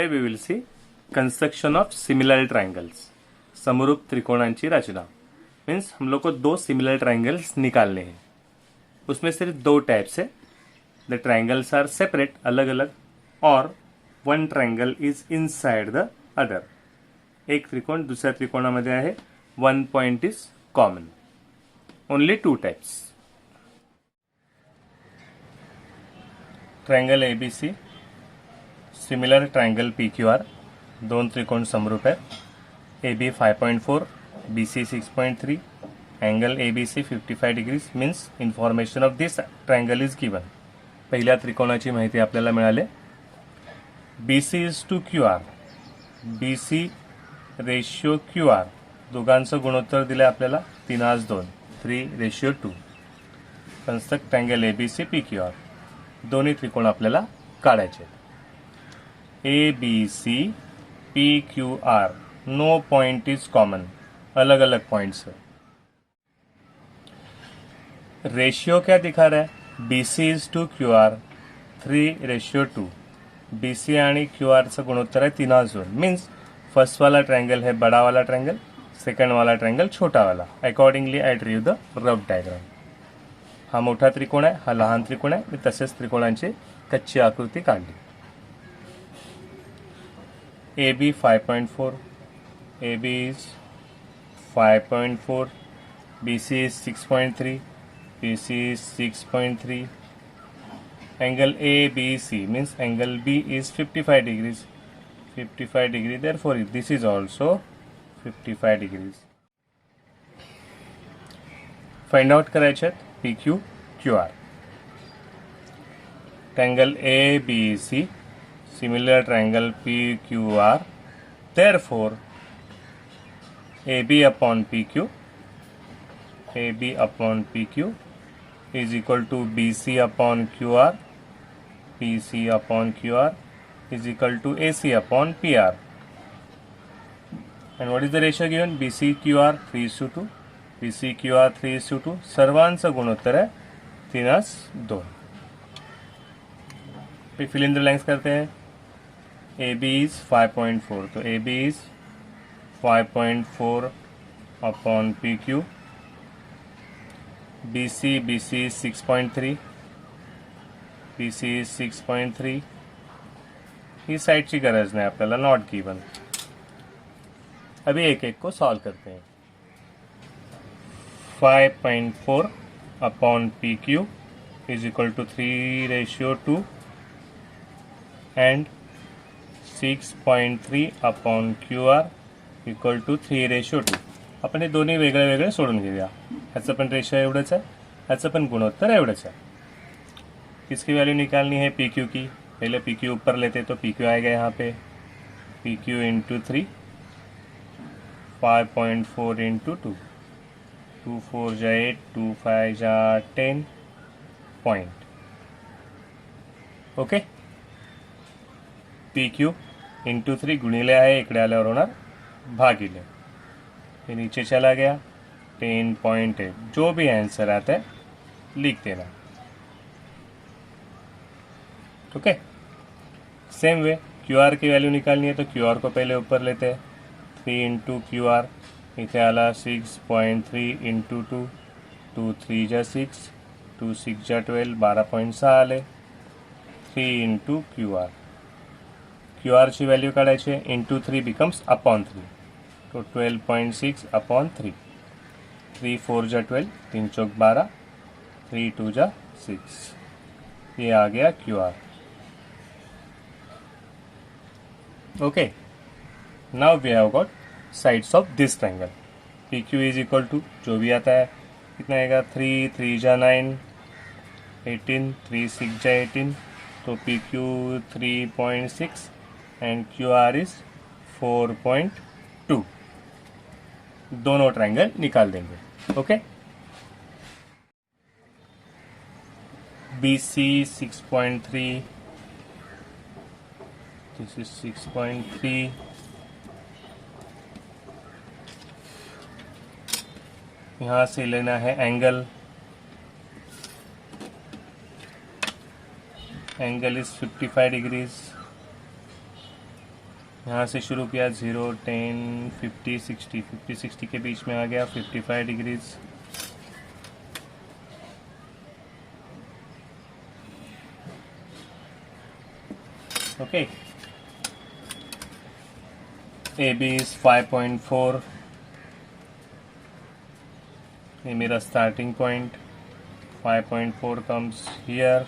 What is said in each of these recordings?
Today we will see construction of similar triangles, समरूप त्रिकोणांची रचना। Means हम लोग को दो सिमिलर ट्राइंगल्स निकालने हैं। उसमें सिर्फ दो टाइप्स है, द ट्राइंगल्स आर सेपरेट, अलग अलग, और one triangle is inside the other. एक त्रिकोण दुसऱ्या त्रिकोणामध्ये आहे, one point is common. Only two types. Triangle ABC, similar triangle PQR, दोन त्रिकोण समरूप है। AB 5.4, BC 6.3, angle ABC 55 degrees. Means information of this triangle is given. पहिल्या त्रिकोणाची माहिती आपल्याला मिळाली। BC is to QR, BC ratio QR, दोघांचं गुणोत्तर दिले आपल्याला 3:2, 3:2। कंस्ट्रक्ट ट्राइंगल ABC PQR, दोन्ही त्रिकोण आपल्याला काढायचे। ABC PQR, no point is common, अलग अलग पॉइंट्स है। रेशियो क्या दिखा रहा है? BC is to QR 3:2। BC आणि QR चं गुणोत्तर है 3:2। मीन्स फर्स्ट वाला ट्रायंगल है बड़ा वाला ट्रायंगल, सेकंड वाला ट्रायंगल छोटा वाला। Accordingly I ड्रीव the rough diagram. हा मोठा त्रिकोण आहे, हा लहान त्रिकोण आहे। मी तसेच त्रिकोणांची कच्ची आकृती काढली। AB 5.4, AB is 5.4, BC is 6.3, BC is 6.3. Angle ABC means angle B is 55 degrees. 55 degree, therefore this is also 55 degrees. Find out करायचे PQ QR. Triangle ABC, similar triangle PQR, therefore AB upon PQ is equal to BC upon QR, BC upon QR is equal to AC upon PR. And what is the ratio given? BC QR 3:2, BC QR 3:2, सर्वांचं गुणोत्तर है 3:2। फिर fill in the blanks करते हैं। AB is 5.4, तो AB is 5.4 upon PQ, BC is 6.3, BC is 6.3। इस साइडची गरज नाही आपल्याला, नॉट गिवन। अभी एक एक को सॉल्व करते हैं। 5.4 upon PQ is equal to 3:2 and 6.3 upon QR equal to 3:2। आपण हे दोन्ही वेगळे वेगळे सोडून घेऊया। ह्याचं पण रेशो एवढंच आहे, ह्याचं पण गुणोत्तर एवढंच है। किसकी वैल्यू निकालनी है? PQ की। पहले PQ ऊपर लेते तो PQ आएगा यहाँ पे, PQ इंटू 3, 5.4 इंटू 2, 2 4 जा 8, 2 5 जा 10 पॉइंट। ओके, PQ इंटू 3 गुणिले आहे, इकडे आल्यावर होणार भागिले। ये नीचे चला गया 10.8। जो भी आंसर आता है लिख देना। ओके, सेम वे QR की वैल्यू निकालनी है तो QR को पहले ऊपर लेते हैं। 3 इंटू QR, इथे आला 6.3 इंटू 2, 2 3 जा 6, 2 6 जा 12, 12.6 आले। 3 इंटू QR ची वैल्यू काढायची, इंटू 3 बिकम्स अपॉन 3, तो 12.6 अपॉन 3। 3 4 जा 12, 3 चौक 12, 3 2 जा 6। ये आ गया QR। Okay, now we have got sides of this triangle. PQ is equal to जो भी आता है कितना आएगा, 3 3 जा 9, 18, 3 6 जा 18, तो PQ 3.6 एंड QR इज 4.2। दोनों ट्रायंगल निकाल देंगे। ओके, BC 6.3, दिस इज 6.3, यहाँ से लेना है एंगल, एंगल इज 55 डिग्रीज। यहाँ से शुरू किया 0, 10, 50, 60, 50, 60 के बीच में आ गया 55 डिग्रीज। ओके, AB is 5.4, ये मेरा स्टार्टिंग पॉइंट 5.4 comes here,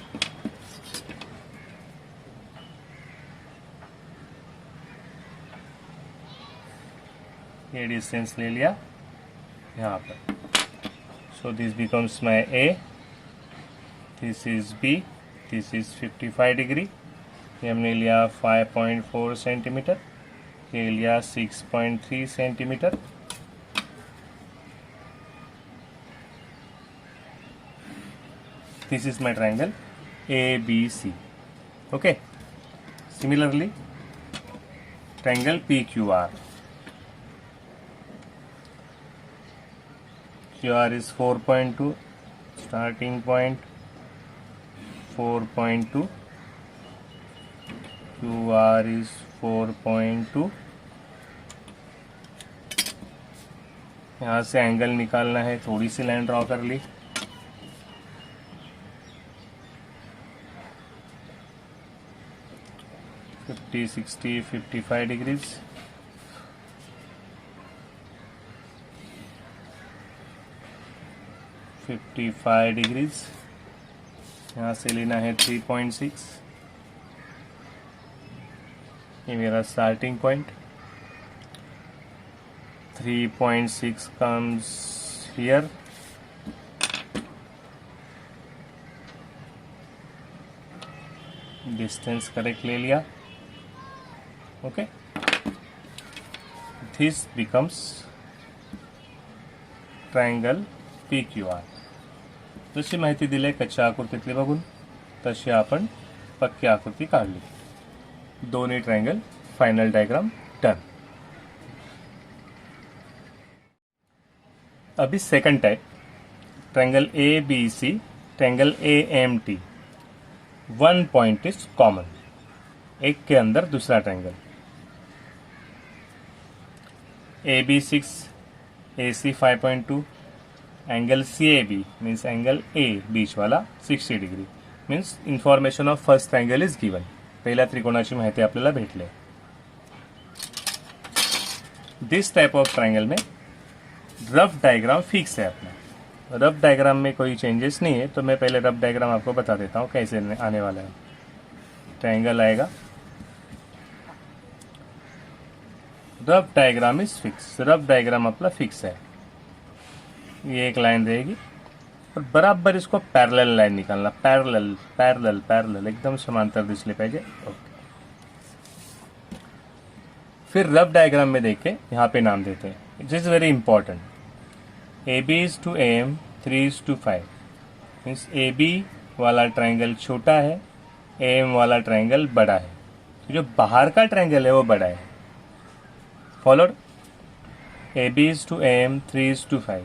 ये डिस्टेंस ले लिया यहाँ पर। So this becomes my A, this is B, this is 55 degree. ये हमने लिया 5.4 सेंटीमीटर, ये लिया 6.3 centimetre. This is my triangle ABC। Okay, similarly triangle PQR, QR is 4.2, starting point 4.2, QR is 4.2। यहाँ से एंगल निकालना है, थोड़ी सी लाइन ड्रॉ कर ली। Fifty, 60, 55 degrees. डिग्रीज। यहाँ से लेना है 3.6, ये मेरा starting point. 3.6 comes here, distance correct ले लिया। Okay, this becomes triangle PQR। जशी माहिती दिली कच्च्या आकृतीतली बघून, तशी आपण पक्की आकृती काढली। दोन्ही ट्रायंगल फायनल डायग्राम डन। अभी second type, triangle ABC, triangle AMT। One point is common, एक के अंदर दूसरा triangle. AB 6, AC 5.2, angle CAB means angle A बीच वाला 60 degree. Means information of first triangle is given. पहिल्या त्रिकोणाची माहिती आपल्याला भेटले। दिस टाइप ऑफ ट्रायंगल में रफ डायग्राम फिक्स है अपना। रफ डायग्राम में कोई चेंजेस नहीं है, तो मैं पहले रफ डायग्राम आपको बता देता हूँ कैसे आने वाला है। ट्रायंगल आएगा, rough diagram is fix. Rough diagram अपना फिक्स है। ये एक लाइन रहेगी और बराबर इसको पैरेलल लाइन निकालना। पैरेलल पैरेलल पैरेलल एकदम समांतर दिसले पाहिजे। ओके, फिर रफ डायग्राम में देख के यहाँ पे नाम देते हैं। It is very important. AB is to AM, 3 is to 5 means AB वाला ट्रायंगल छोटा है, AM वाला ट्रायंगल बड़ा है। तो जो बाहर का ट्रायंगल है वो बड़ा है। Followed. AB is to AM, 3 is to 5।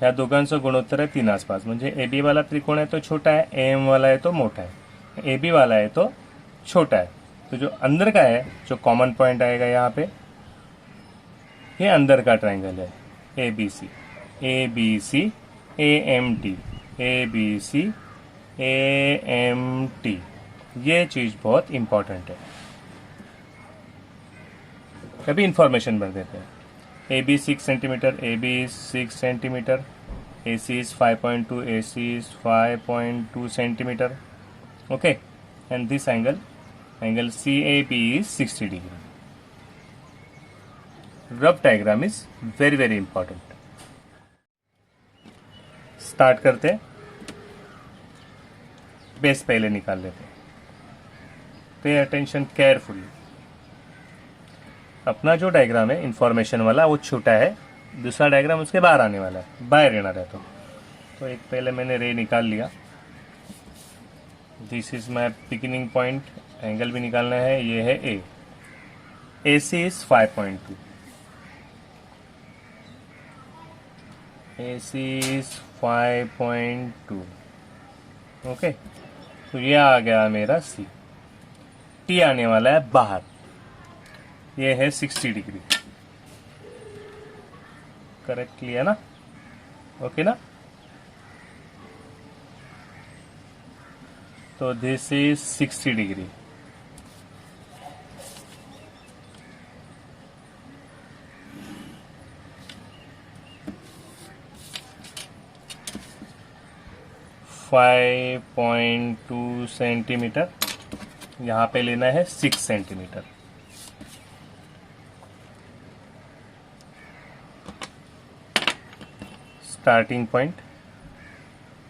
ह्या दोघांचं गुणोत्तर आहे 3 आसपास। म्हणजे AB वाला त्रिकोण है तो छोटा है, AM वाला है तो मोटा है, AB वाला है तो छोटा है। तो जो अंदर का है, जो कॉमन पॉइंट आएगा यहाँ पे, ये अंदर का ट्रायंगल है ABC। ABC AMT, ABC AMT। ये चीज बहुत इंपॉर्टेंट है। कभी इंफॉर्मेशन भर देते हैं। AB 6 centimetre, AB is 6 centimetre, AC is 5.2, AC is 5.2 centimetre. Okay, and this angle CAB is 60 degree. Rough diagram is very very important. Start करते, base पहले निकाल लेते। Pay attention carefully. अपना जो डायग्राम है इंफॉर्मेशन वाला वो छोटा है, दूसरा डायग्राम उसके बाहर आने वाला है, बाहर रहना रहता। तो एक पहले मैंने रे निकाल लिया। This is my beginning point. Angle भी निकालना है, ये है A। AC is 5.2, AC is 5.2। Okay, तो ये आ गया मेरा C। T आने वाला है बाहर। ये है 60 डिग्री, करेक्ट लिया ना, ओके ना। तो this is 60 degree. Five 5.2 centimetre, यहाँ पे लेना है 6 सेंटीमीटर। स्टार्टिंग पॉइंट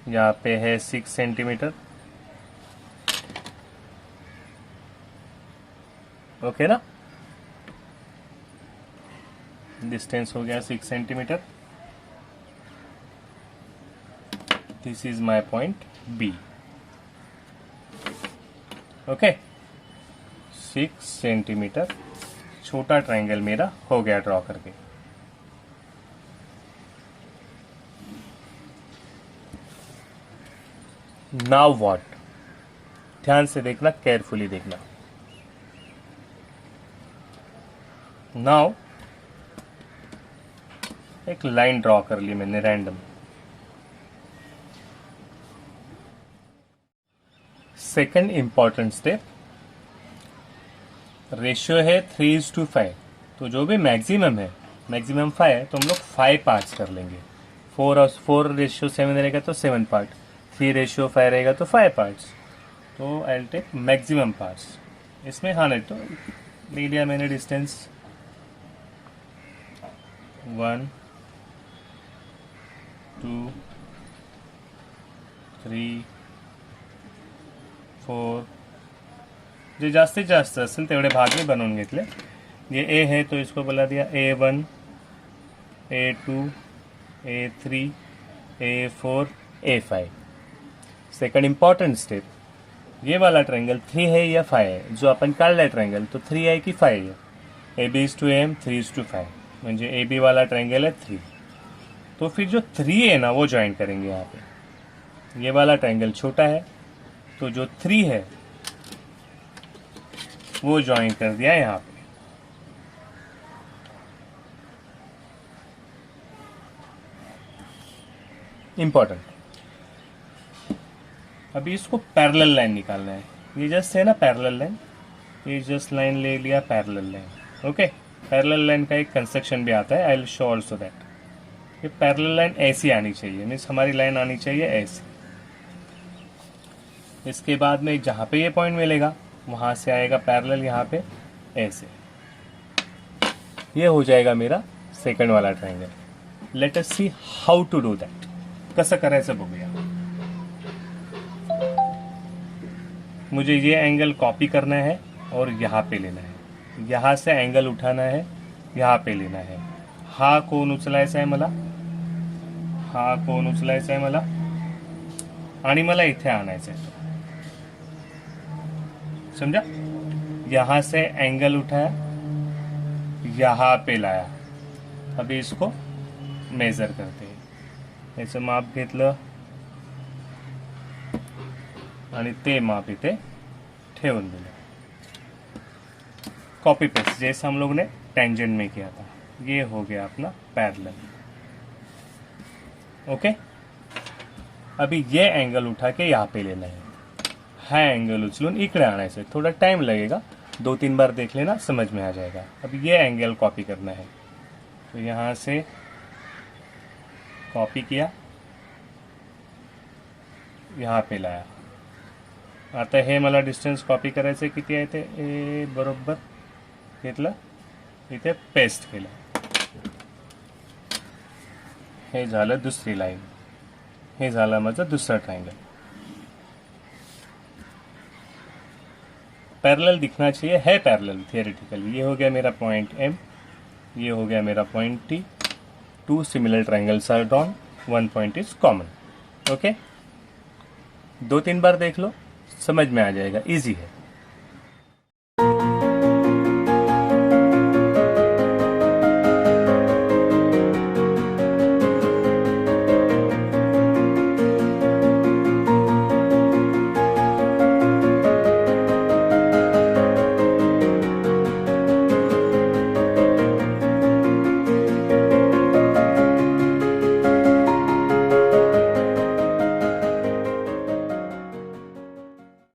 यहाँ पे है 6 सेंटीमीटर, ओके ना। डिस्टेंस हो गया 6 centimetre. This is my point B, okay. 6 centimetre छोटा ट्रायंगल मेरा हो गया ड्रॉ करके। नाउ व्हाट, ध्यान से देखना, केयरफुली देखना। नाउ एक लाइन ड्रॉ कर ली मैंने random. Second important step, ratio है 3:5, तो जो भी मैक्सिमम है, मैक्सिमम 5 है, तो हम लोग 5 पार्ट्स कर लेंगे। 4:7 रहेगा तो 7 पार्ट, 3:5 रहेगा तो 5 पार्ट्स। तो I will take maximum parts इसमें। हाँ, नहीं तो ले लिया मैंने डिस्टेंस 1 2 3 4, जे जास्तीत जास्त असेल तेवढे भाग मी बनवून घेतले। ये ए है तो इसको बोला दिया A1, A2, A3, A4, A5। Second important step, ये वाला ट्रायंगल 3 है या 5 है, जो आपण काढलाय ट्रायंगल तो 3 आहे की 5 आहे। AB:AM 3:5, म्हणजे AB वाला ट्रायंगल है 3। तो फिर जो 3 है ना वो ज्वाइन करेंगे यहाँ पे। ये वाला ट्रायंगल छोटा है तो जो 3 है वो ज्वाइन कर दिया यहाँ पे। इंपॉर्टेंट, अभी इसको पैरेलल लाइन निकालना है। ये जस्ट है ना पैरेलल लाइन, ये जस्ट लाइन ले लिया parallel line, okay. Parallel line का एक कंस्ट्रक्शन भी आता है, I will show also that. ये पैरेलल लाइन ऐसी आनी चाहिए, मीन्स हमारी लाइन आनी चाहिए ऐसी। इसके बाद में जहाँ पे ये पॉइंट मिलेगा वहाँ से आएगा पैरेलल यहाँ पे ऐसे। ये हो जाएगा मेरा सेकंड वाला triangle. Let us see how to do that, कसं करायचं बघूया। मुझे ये एंगल कॉपी करना है और यहाँ पे लेना है। यहाँ से एंगल उठाना है, यहाँ पे लेना है। हा कोण उचलायचा आहे मला, हा कोण उचलायचा आहे मला, आणि मला इथे आणायचं आहे। समझा? यहाँ से एंगल उठाया, यहाँ पे लाया। अभी इसको मेजर करते हैं। याचं माप घेतलं आणि ते माप इथे ठेवून दिलं। कॉपी पेस्ट जैसे हम लोग ने टेंजेंट में किया था। ये हो गया अपना पैरेलल, ओके। अभी ये एंगल उठा के यहाँ पे लेना है। हा एंगल उचलून इकडे आणायचं। थोड़ा टाइम लगेगा, 2-3 बार देख लेना, समझ में आ जाएगा। अब ये एंगल कॉपी करना है, तो यहाँ से कॉपी किया, यहाँ पे लाया। आता हे मला डिस्टन्स कॉपी करायचं किती आहे ते बरोबर घेतलं, इथे पेस्ट केलं। हे झालं दुसरी लाइन, हे झालं माझं दुसरा ट्रायंगल। पैरेलल दिखना चाहिए, है पैरेलल थियोरेटिकली। ये हो गया मेरा पॉइंट M, ये हो गया मेरा point T। 2 similar triangles are drawn, 1 point is common, okay. 2-3 बार देख लो, समझ में आ जाएगा, इजी है।